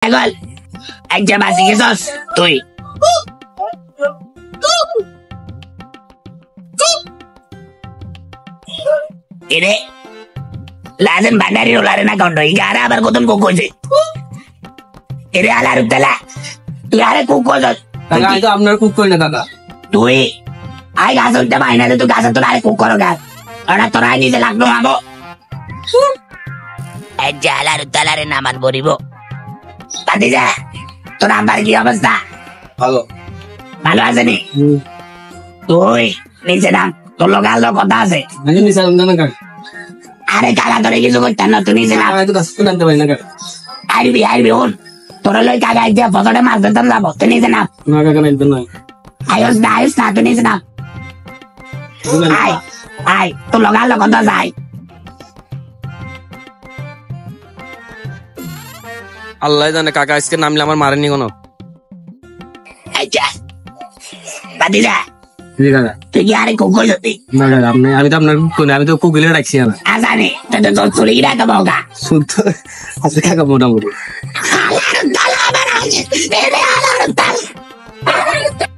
এখন একটা বাসি গেছস তুই এরে লাজেন ভান্ডারি রোলারে না কন্ড ইগারা আবার কতন কুক কইছে এরে আলার উতলা তুই আরে কুক কইছস কাকা আমি তো আপনার কুক করি না কাকা তুই আই গাছ উঠতে পাই না তুই গাছ তোর আরে কুক করো গাছ ওরা তোর আই নিজে লাগলো মাগো একটা আলার উতলারে নামান বরিব তাতে যা তোর আমার কি অবস্থা ভালো ভালো আছে নি তুই নিচে নাম তোর লোক আলো কথা আছে আমি নিচে না কাকা আরে কাকা তোরে কিছু করতেন না তুই নিচে নাম আমি তো গাছ নামতে পারি না কাকা আইবি হন তোরা লই কাকা আইতে ফসলে মাছ ধরতাম যাবো তুই নিচে নাম না কাকা নামতে না আয়স না তুই নিচে নাম আই তোর লোক আলো কথা যাই আল্লাহ জানে কাকা আজকে নামলে আমার মারেনি কোনো আচ্ছা বাদি যা জি কাকা তুই কি আরে কুকুর সত্যি না কাকা আমি তো আপনার কুক করি না, আমি তো কুকিলে রাখছি না আসানি তুই তো তোর চুরি রাখা বগা শুদ্ধ আছে কাকা মোটামুটি আলার তালা আবার আছে আলার তালা